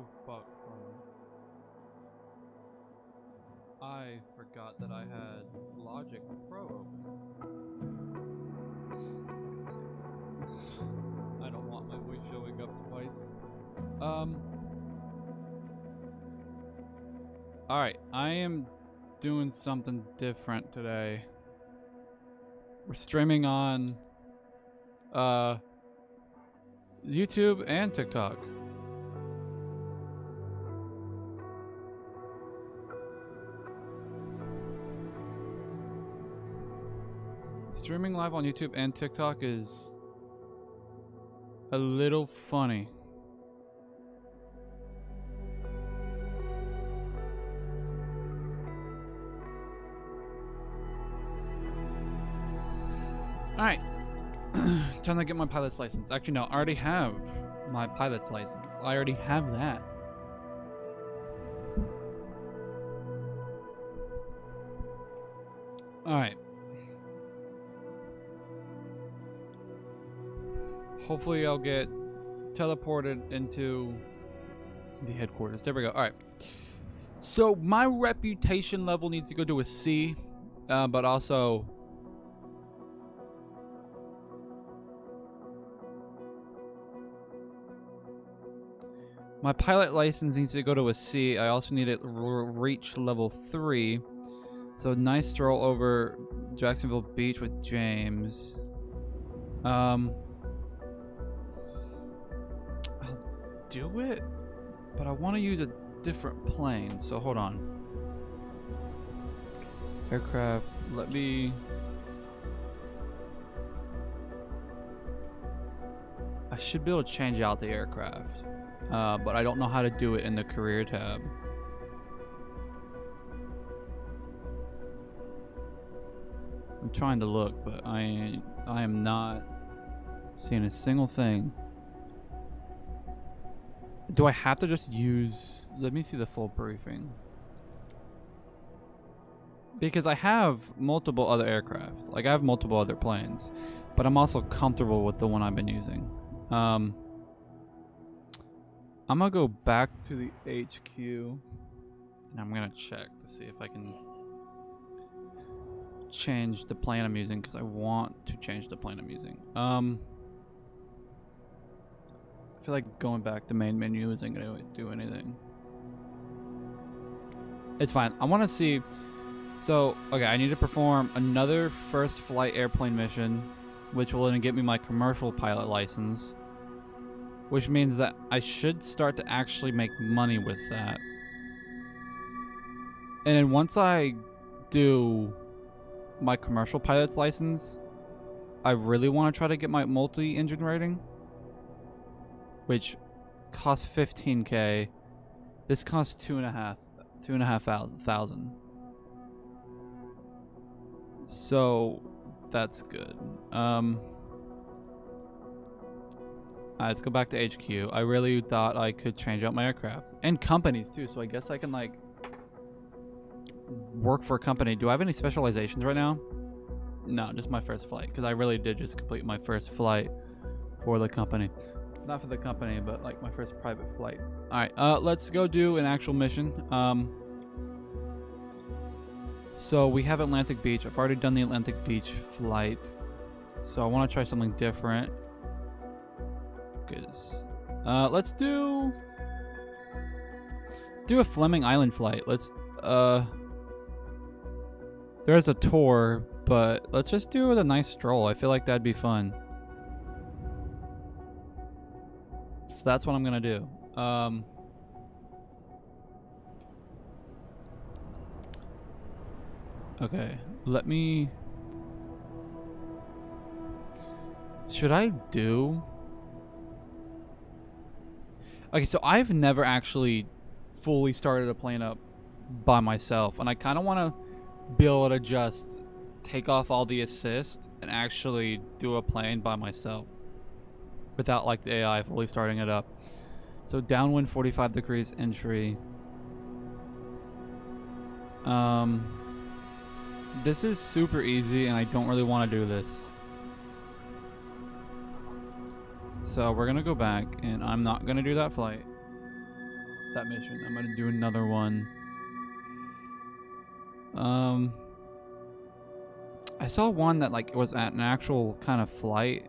Oh fuck. I forgot that I had Logic Pro open. I don't want my voice showing up twice. Alright, I am doing something different today. We're streaming on YouTube and TikTok. Streaming live on YouTube and TikTok is a little funny. Alright. Time to get my pilot's license. Actually, no, I already have my pilot's license. I already have that. Alright. Hopefully I'll get teleported into the headquarters. There we go. Alright. So my reputation level needs to go to a C, but also my pilot license needs to go to a C. I also need it reach level 3. So nice stroll over Jacksonville Beach with James. I'll do it, but I want to use a different plane. So hold on. Aircraft. Let me. I should be able to change out the aircraft. But I don't know how to do it in the career tab. I'm trying to look, but I am not seeing a single thing. Do I have to just use... Let me see the full briefing. Because I have multiple other aircraft. Like, I have multiple other planes. But I'm also comfortable with the one I've been using. I'm gonna go back to the HQ and I'm gonna check to see if I can change the plane I'm using, because I want to change the plane I'm using. I feel like going back to main menu isn't gonna do anything. It's fine. I want to see. So, okay, I need to perform another first flight airplane mission, which will then get me my commercial pilot license. Which means that I should start to actually make money with that. And then once I do my commercial pilot's license, I really want to try to get my multi-engine rating, which costs 15K. This costs 2,500. So that's good. Let's go back to HQ. I really thought I could change out my aircraft. And companies too, so I guess I can like work for a company. Do I have any specializations right now? No, just my first flight, because I really did just complete my first flight for the company. Not for the company, but like my first private flight. Alright, let's go do an actual mission. So we have Atlantic Beach. I've already done the Atlantic Beach flight. So I want to try something different. Let's do a Fleming Island flight. Let's there's a tour, but let's just do a nice stroll. I feel like that'd be fun. So that's what I'm gonna do. Okay, let me. Should I do? Okay, so I've never actually fully started a plane up by myself, and I kind of want to be able to just take off all the assist and actually do a plane by myself without like the AI fully starting it up. So downwind 45 degrees entry. This is super easy, and I don't really want to do this. So we're gonna go back, and I'm not gonna do that flight. that mission. I'm gonna do another one. I saw one that like was at an actual kind of flight.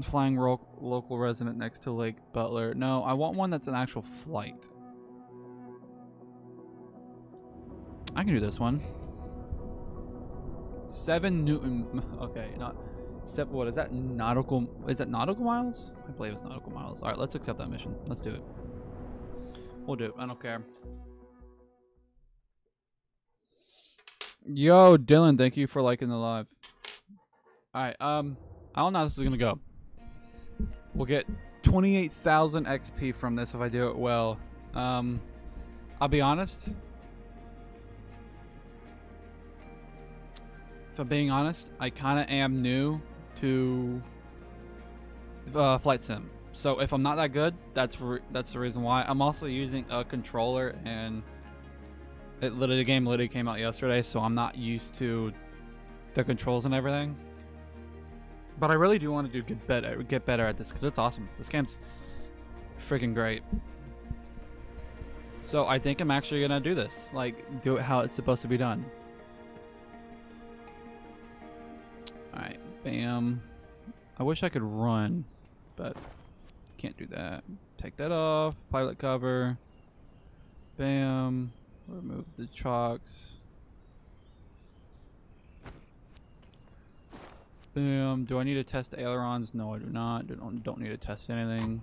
Flying local resident next to Lake Butler. No, I want one that's an actual flight. I can do this one. 7 Newton. Okay, not 7. What is that? Nautical? Is that nautical miles? I believe it's nautical miles. All right, let's accept that mission. Let's do it. We'll do it. I don't care. Yo, Dylan, thank you for liking the live. All right. I don't know how this is gonna go. We'll get 28,000 XP from this if I do it well. I'll be honest. If I'm being honest, I kind of am new to Flight Sim. So if I'm not that good, that's the reason why. I'm also using a controller, and the game literally came out yesterday, so I'm not used to the controls and everything. But I really do want to get better at this because it's awesome. This game's freaking great. So I think I'm actually gonna do this, like do it how it's supposed to be done. All right, bam. I wish I could run, but can't do that. Take that off. Pilot cover. Bam. Remove the chocks. Boom. Do I need to test the ailerons? No, I do not. Don't need to test anything.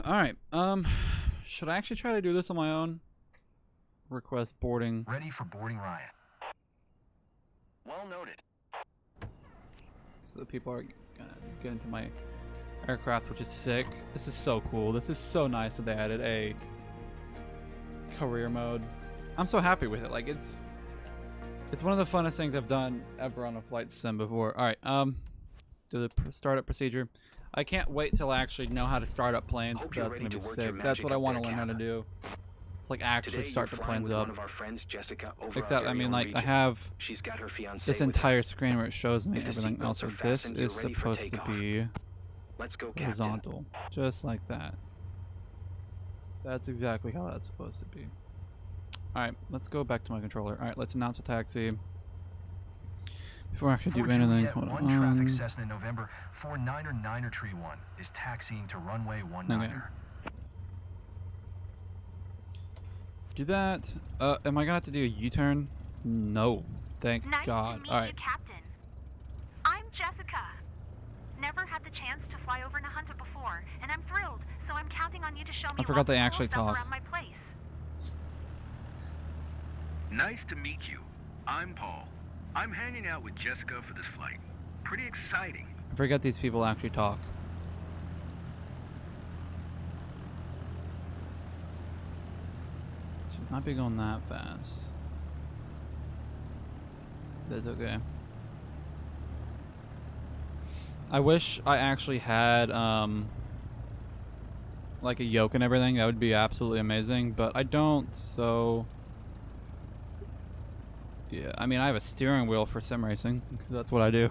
Alright. Should I actually try to do this on my own? Request boarding. Ready for boarding, Ryan. Well noted. So the people are gonna get into my aircraft, which is sick. This is so cool. This is so nice that they added a career mode. I'm so happy with it. Like it's one of the funnest things I've done ever on a flight sim before. All right, do the startup procedure. I can't wait till I actually know how to start up planes. That's gonna be sick. That's what I want to learn how to do. It's like actually start the planes up. Except, I mean, like I have this entire screen where it shows me everything else. So this is supposed to be horizontal, just like that. That's exactly how that's supposed to be. Alright, let's go back to my controller. Alright, let's announce a taxi. Before I actually do anything, hold on. Traffic Cessna November 499er Tree 1 is taxiing to runway 19er. Okay. Do that. Am I gonna have to do a U-turn? No. Thank God. Alright. Captain. I'm Jessica. Never had the chance to fly over Nahunta before, and I'm thrilled, so I'm counting on you to show me I forgot they actually talk. around my place. Nice to meet you. I'm Paul. I'm hanging out with Jessica for this flight. Pretty exciting. I forget these people actually talk. Should not be going that fast. That's okay. I wish I actually had like a yoke and everything. That would be absolutely amazing, but I don't, so yeah, I mean, I have a steering wheel for sim racing, because that's what I do.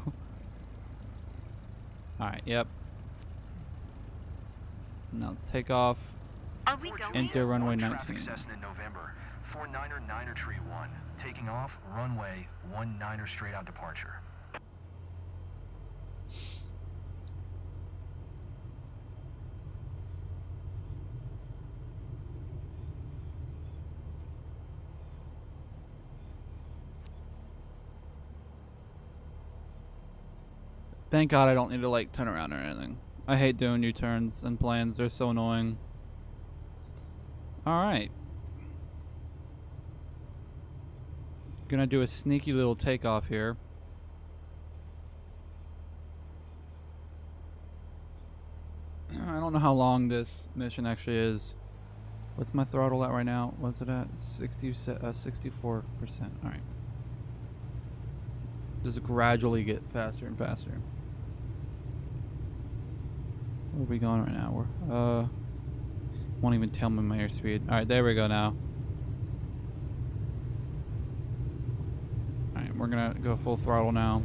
Alright, yep. Now let's take off. Are we going? Enter runway 19. Traffic Cessna November 499er Tree 1, taking off runway 19er straight out departure. Thank God I don't need to like turn around or anything. I hate doing U-turns and planes. They're so annoying. Alright. Gonna do a sneaky little takeoff here. I don't know how long this mission actually is. What's my throttle at right now? Was it at 64%? Alright. Just gradually get faster and faster. Where are we going right now? We're won't even tell me my airspeed. Alright, there we go now. Alright, we're gonna go full throttle now.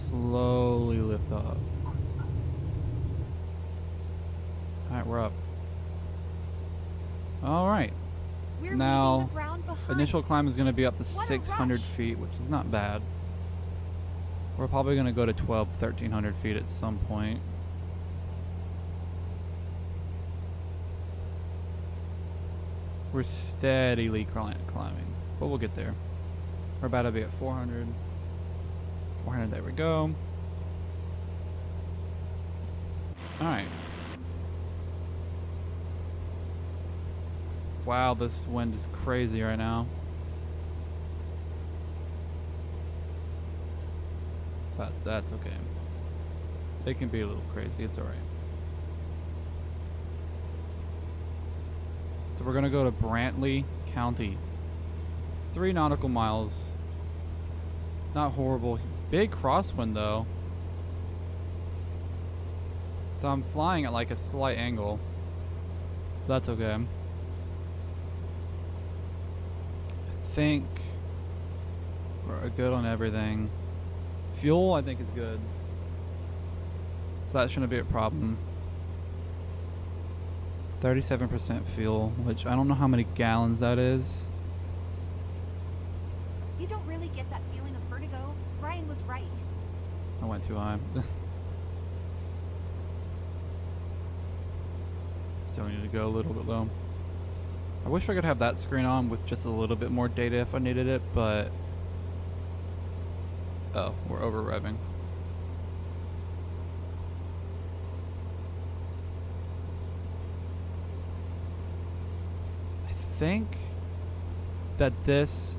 slowly lift off. Alright, we're up. Alright. We're Now, leaving the ground behind. initial climb is going to be up to What a 600 rush. feet, which is not bad. We're probably going to go to 1,300 feet at some point. We're steadily climbing, but we'll get there. We're about to be at 400. 400, there we go. Alright. Wow, this wind is crazy right now. That's okay. It can be a little crazy, it's alright. So we're gonna go to Brantley County. 3 nautical miles. Not horrible. Big crosswind though. So I'm flying at like a slight angle. That's okay. I think we're good on everything. Fuel I think is good. So that shouldn't be a problem. 37% fuel, which I don't know how many gallons that is. You don't really get that feeling of vertigo. Ryan was right. I went too high. Still need to go a little bit low. I wish I could have that screen on with just a little bit more data if I needed it, but... Oh, we're over revving. I think that this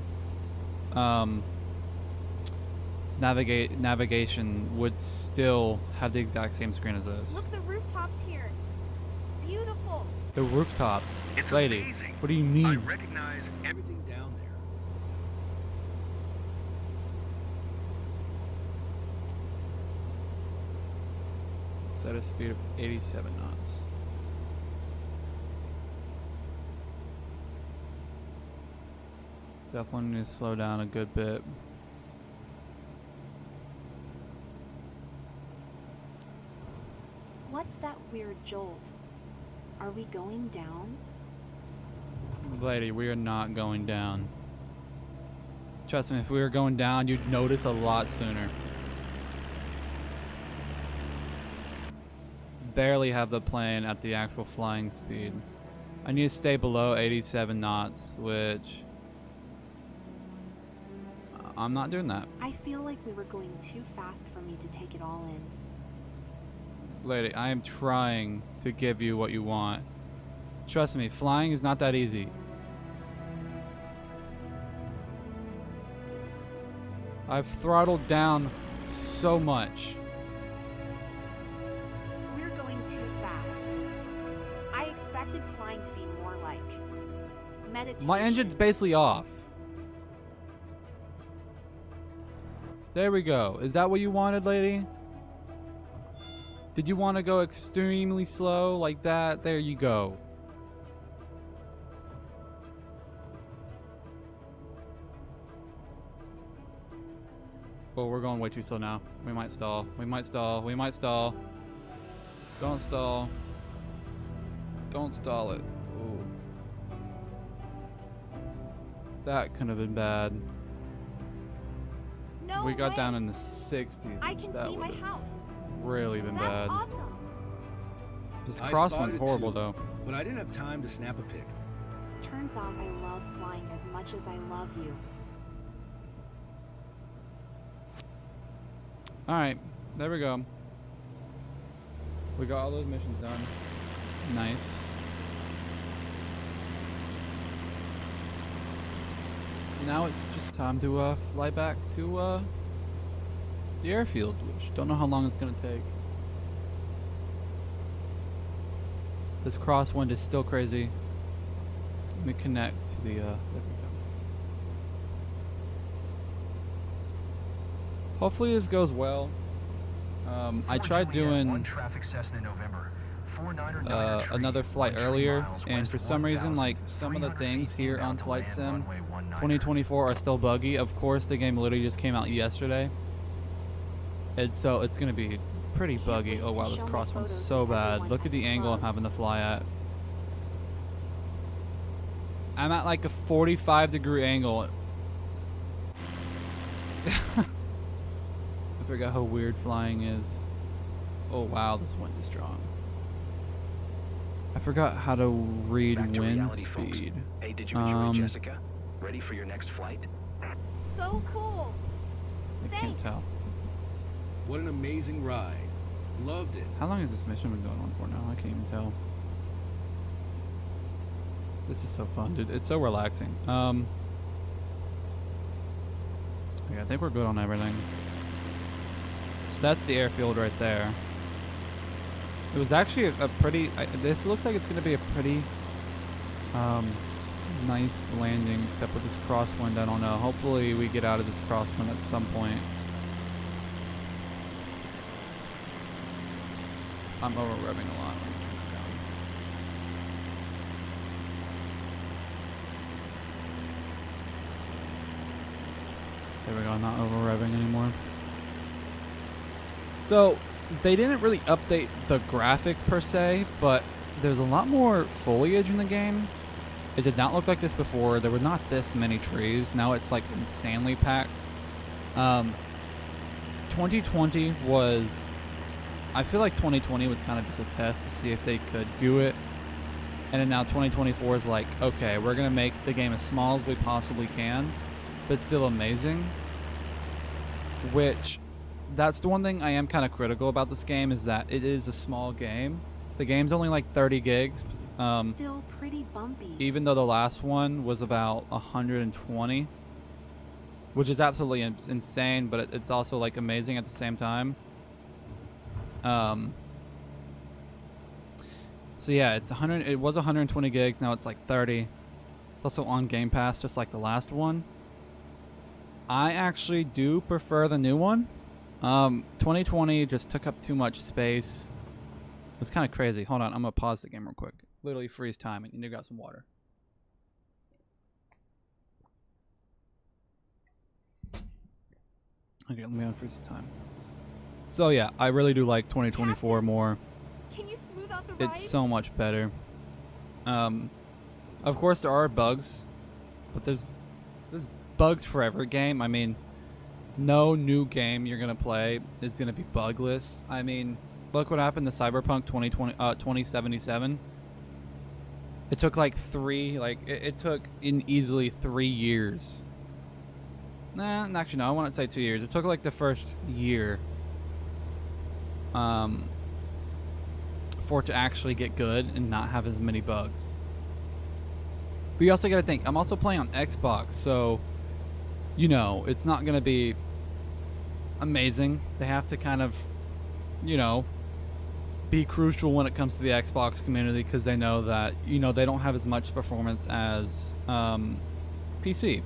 navigation would still have the exact same screen as this. Look, the rooftops here. Beautiful. The rooftops. It's Lady, amazing. what do you I mean? recognize everything down there. Set a speed of 87 knots. Definitely need to slow down a good bit. What's that weird jolt? Are we going down? Lady, we are not going down. Trust me, if we were going down, you'd notice a lot sooner. Barely have the plane at the actual flying speed. I need to stay below 87 knots, which... I'm not doing that. I feel like we were going too fast for me to take it all in. Lady, I am trying to give you what you want. Trust me, flying is not that easy. I've throttled down so much. We're going too fast. I expected flying to be more like meditation. My engine's basically off. There we go. Is that what you wanted, lady? Did you want to go extremely slow like that? There you go. Oh, we're going way too slow now. We might stall. We might stall. We might stall. Don't stall. Don't stall it. Ooh. That could have been bad. No We got way. down in the 60s. I can That see my would've house. really been That's bad. awesome. This I crosswind's spotted horrible two, though. but I didn't have time to snap a pic. Turns out I love flying as much as I love you. Alright, there we go. We got all those missions done. Nice. Now it's just time to fly back to the airfield, which don't know how long it's gonna take. This crosswind is still crazy. Let me connect to the there we go. Hopefully this goes well. I tried Fortunately, we had one doing traffic Cessna November, 49er tree, another flight 1 earlier, miles and west for of some reason, 1,000, like some of the 300 things feet here inbound on to Flight land Sim runway 19er. 2024 are still buggy. Of course, the game literally just came out yesterday. it's gonna be pretty Can't buggy. wait Oh to wow, this show my crosswind's photos so to bad. everyone Look at the at angle I'm club. having to fly at. I'm at like a 45-degree angle. I forgot how weird flying is. Oh wow, this wind is strong. I forgot how to read Back to wind reality, folks. speed. Hey, did you enjoy Jessica? Ready for your next flight? So cool. I can't Thanks. tell. What an amazing ride. Loved it. How long has this mission been going on for now? I can't even tell. This is so fun, dude. It's so relaxing. Yeah, I think we're good on everything. So that's the airfield right there. It was actually a pretty... this looks like it's going to be a pretty nice landing, except with this crosswind. I don't know. Hopefully we get out of this crosswind at some point. I'm over revving a lot. Let me turn it down. There we go. Not over revving anymore. So they didn't really update the graphics per se, but there's a lot more foliage in the game. It did not look like this before. There were not this many trees. Now it's like insanely packed. 2020 was... I feel like 2020 was kind of just a test to see if they could do it. And then now 2024 is like, okay, we're going to make the game as small as we possibly can, but still amazing. Which, that's the one thing I am kind of critical about this game, is that it is a small game. The game's only like 30 gigs. Still pretty bumpy. Even though the last one was about 120, which is absolutely insane, but it's also like amazing at the same time. So yeah, it's 100. It was 120 gigs. Now it's like 30. It's also on Game Pass, just like the last one. I actually do prefer the new one. 2020 just took up too much space. It was kind of crazy. Hold on, I'm gonna pause the game real quick. Literally freeze time, and you got some water. Okay, let me unfreeze the time. So yeah, I really do like 2024 Captain, more. Can you smooth out the ride? It's so much better. Of course there are bugs, but there's bugs for every game. I mean, no new game you're gonna play is gonna be bugless. I mean, look what happened to Cyberpunk 2077. It took like it took easily 3 years. Nah, actually no, I wouldn't say 2 years. It took like the first year for it to actually get good and not have as many bugs. But you also got to think, I'm also playing on Xbox, so you know, it's not going to be amazing. They have to kind of, you know, be crucial when it comes to the Xbox community, because they know that, you know, they don't have as much performance as PC.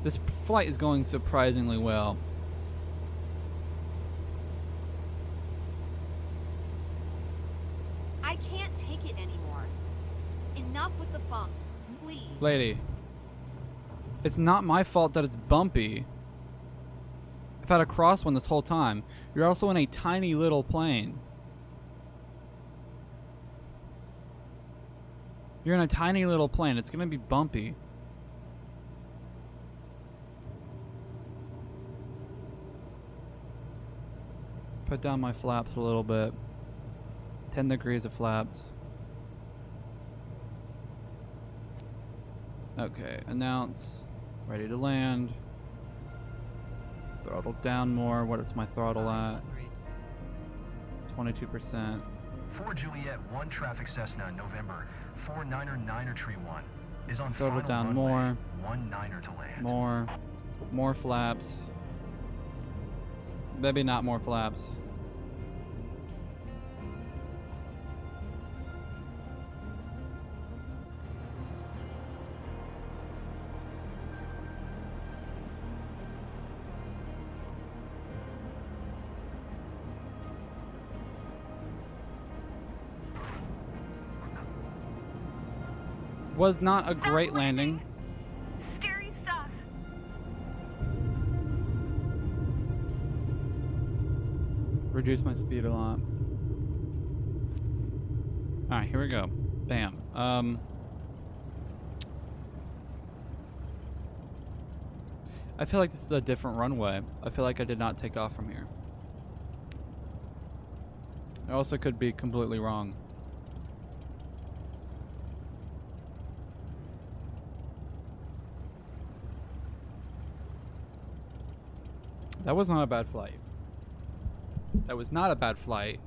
This flight is going surprisingly well. I can't take it anymore. Enough with the bumps, please. Lady, it's not my fault that it's bumpy. I've had a crosswind this whole time. You're also in a tiny little plane. You're in a tiny little plane. It's gonna be bumpy. Put down my flaps a little bit. 10 degrees of flaps. Okay, announce. Ready to land. Throttle down more. What is my throttle at? 22%. 4 Juliet 1 traffic Cessna November 4 Niner Niner Tree 1 is on Throttle final down runway, more. 1 Niner to land. More flaps. Maybe not more flaps. Was not a great landing. Scary stuff. reduced my speed a lot. Alright, here we go. Bam. I feel like this is a different runway. I feel like I did not take off from here. I also could be completely wrong. That was not a bad flight. That was not a bad flight.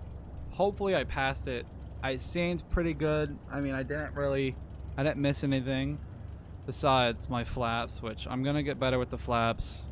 Hopefully I passed it. I seemed pretty good. I mean, I didn't miss anything besides my flaps, which I'm gonna get better with the flaps.